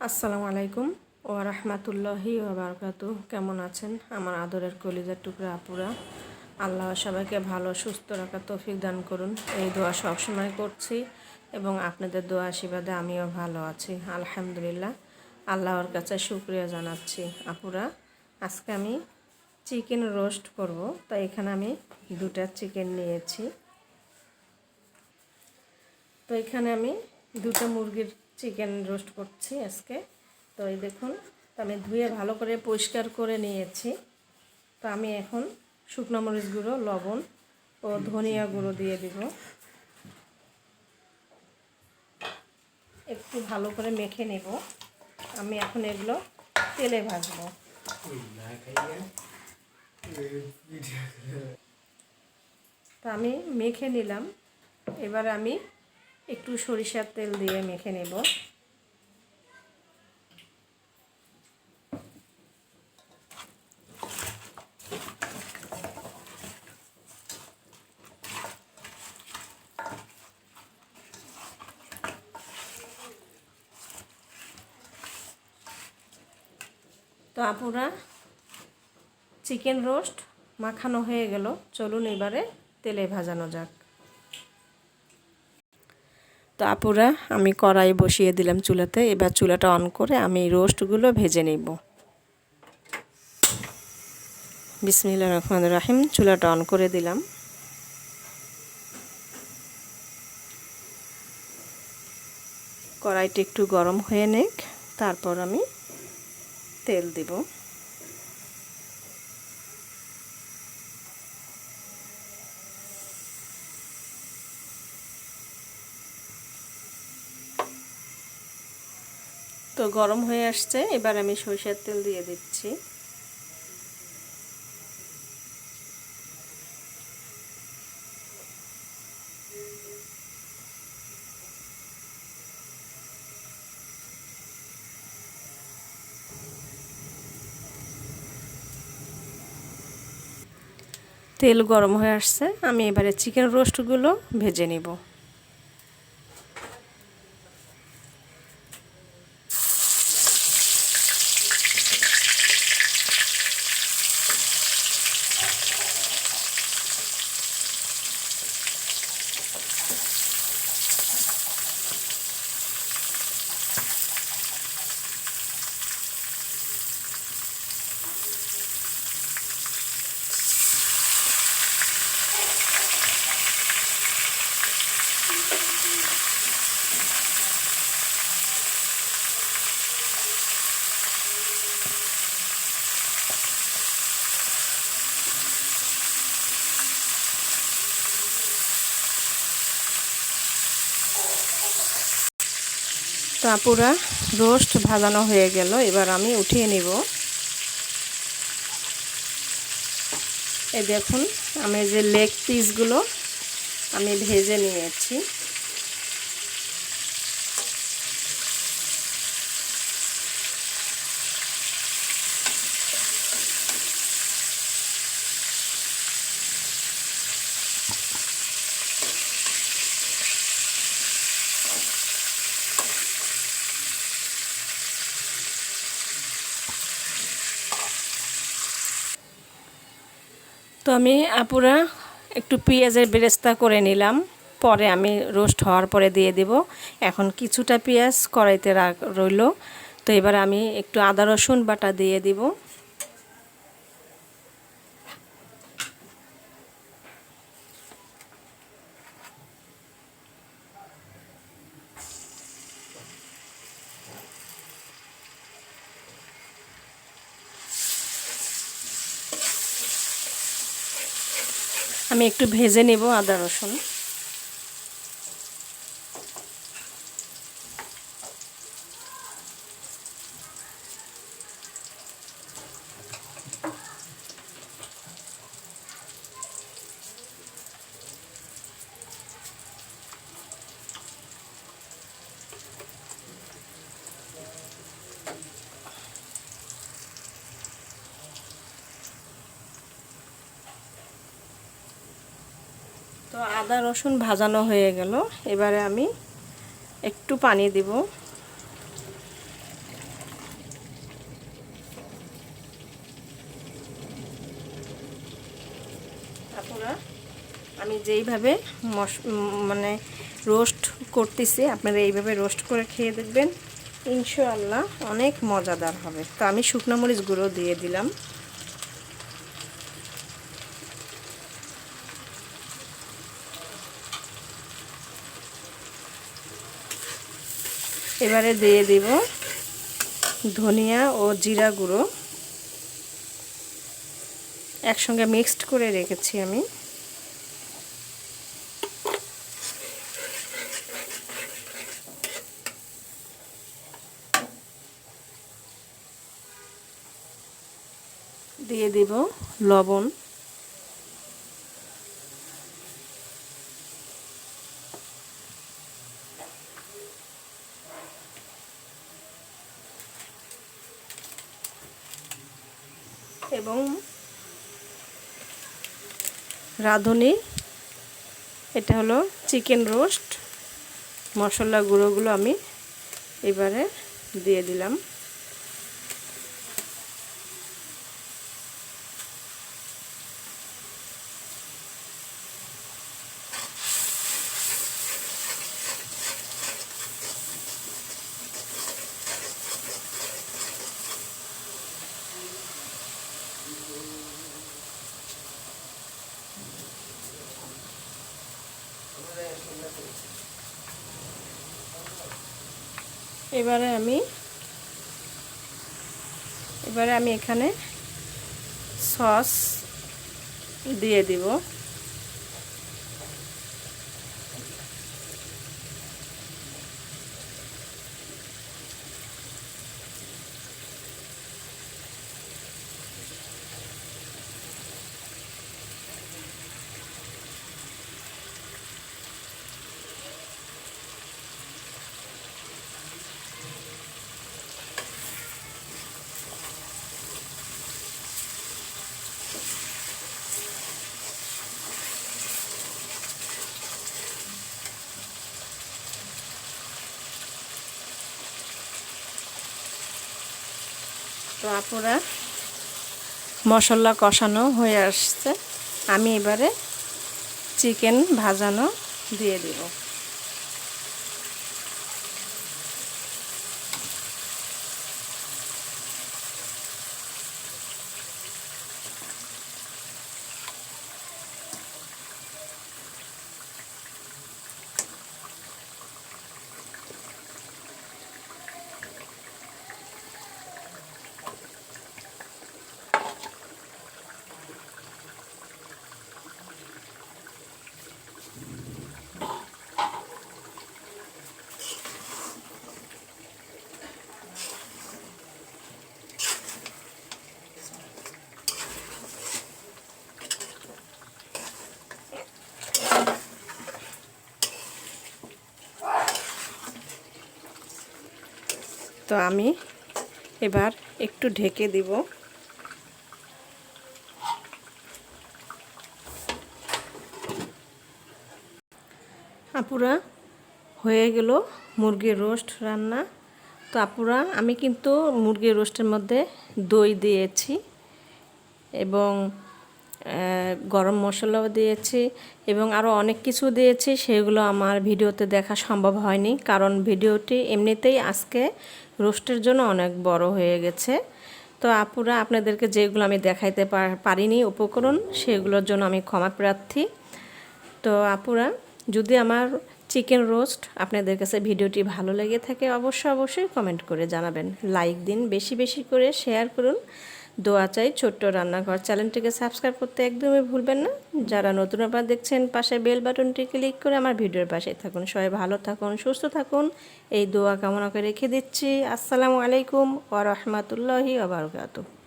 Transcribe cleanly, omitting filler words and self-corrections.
আসসালামু আলাইকুম ওয়া রাহমাতুল্লাহি ওয়া বারাকাতুহু। কেমন আছেন আমার আদরের কলিজার টুকরা আপুরা? আল্লাহ সবাইকে ভালো সুস্থ রাখার তৌফিক দান করুন, এই দোয়া সবসময় করছি এবং আপনাদের দোয়া আশীর্বাদে আমিও ভালো আছি আলহামদুলিল্লাহ। আল্লাহর কাছে শুকরিয়া জানাচ্ছি। আপুরা, আজকে আমি চিকেন রোস্ট করব, তাই এখানে আমি 2টা চিকেন নিয়েছি। তো এখানে আমি 2টা মুরগির চিকেন রোস্ট করছি আজকে। তো এই দেখুন, তো আমি ধুয়ে ভালো করে পরিষ্কার করে নিয়েছি। তো আমি এখন শুকনো মরিচ গুঁড়ো, লবণ ও ধনিয়া গুঁড়ো দিয়ে দিব। একটু ভালো করে মেখে নেব। আমি এখন এগুলো তেলে ভাজবো। তো আমি মেখে নিলাম। এবার আমি একটু সরিষার তেল দিয়ে মেখে নেব। তো আপুরা, চিকেন রোস্ট মাখানো হয়ে গেল, চলুন এবারে তেলে ভাজানো যাক। তো আপুরা, আমি কড়াই বসিয়ে দিলাম চুলাতে। এবার চুলাটা অন করে আমি রোস্টগুলো ভেজে নেব। বিসমিল্লাহির রহমানির রহিম। চুলাটা অন করে দিলাম। কড়াইটা একটু গরম হয়ে নেক, তারপর আমি তেল দিব। তো গরম হয়ে আসছে, এবার আমি সরিষার তেল দিয়ে দিচ্ছি। তেল গরম হয়ে আসছে, আমি এবারে চিকেন রোস্টগুলো ভেজে নেব। তো আপুরা, রোস্ট ভাজানো হয়ে গেল, এবার আমি উঠিয়ে নিব। এই দেখুন, আমি যে লেগ পিসগুলো আমি ভেজে নিয়েছি। তো আমি আপুরা একটু পেঁয়াজের বেরেস্তা করে নিলাম, পরে আমি রোস্ট হওয়ার পরে দিয়ে দেব। এখন কিছুটা পেঁয়াজ কড়াইতে রইল। তো এবার আমি একটু আদা রসুন বাটা দিয়ে দিব। আমি একটু ভেজে নেব আদা রসুন। তো আদা রসুন ভাজানো হয়ে গেল, এবারে আমি একটু পানি দিব। আমি যেইভাবে মানে রোস্ট করতেছি আপনারা এইভাবে রোস্ট করে খেয়ে দেখবেন, ইনশাআল্লাহ অনেক মজাদার হবে। তো আমি শুকনো মরিচ গুঁড়ো দিয়ে দিলাম। এবারে দিয়ে দিব ধনিয়া ও জিরা গুঁড়ো, একসঙ্গে মিক্সড করে রেখেছি আমি। দিয়ে দিব লবণ, এবং রাঁধুনি, এটা হলো চিকেন রোস্ট মশলা গুঁড়োগুলো আমি এবারে দিয়ে দিলাম। এবারে আমি এখানে সস দিয়ে দিব। তো আপুরা মশলা কষানো হয়ে আসছে, আমি এবারে চিকেন ভাজানো দিয়ে দিব। তো আমি এবার একটু ঢেকে দিব। আপুরা হয়ে গেল মুরগির রোস্ট রান্না। তো আপুরা আমি কিন্তু মুরগির রোস্টের মধ্যে দই দিয়েছি এবং গরম মশলাও দিয়েছি এবং আরও অনেক কিছু দিয়েছি, সেগুলো আমার ভিডিওতে দেখা সম্ভব হয়নি, কারণ ভিডিওটি এমনিতেই আজকে রোস্টের জন্য অনেক বড় হয়ে গেছে। তো আপুরা আপনাদেরকে যেগুলো আমি দেখাইতে পারিনি উপকরণ, সেগুলোর জন্য আমি ক্ষমা প্রার্থী। তো আপুরা যদি আমার চিকেন রোস্ট আপনাদের কাছে ভিডিওটি ভালো লেগে থাকে অবশ্যই কমেন্ট করে জানাবেন, লাইক দিন, বেশি বেশি করে শেয়ার করুন। দোয়া চাই ছোট্ট রান্নাঘর চ্যানেলটিকে সাবস্ক্রাইব করতে একদমই ভুলবেন না। যারা নতুন আবার দেখছেন পাশে বেল বাটনটি ক্লিক করে আমার ভিডিওর পাশে থাকুন। সবাই ভালো থাকুন, সুস্থ থাকুন, এই দোয়া কামনা করে রেখে দিচ্ছি। আসসালামু আলাইকুম ওয়া রাহমাতুল্লাহি ওয়া বারাকাতুহু।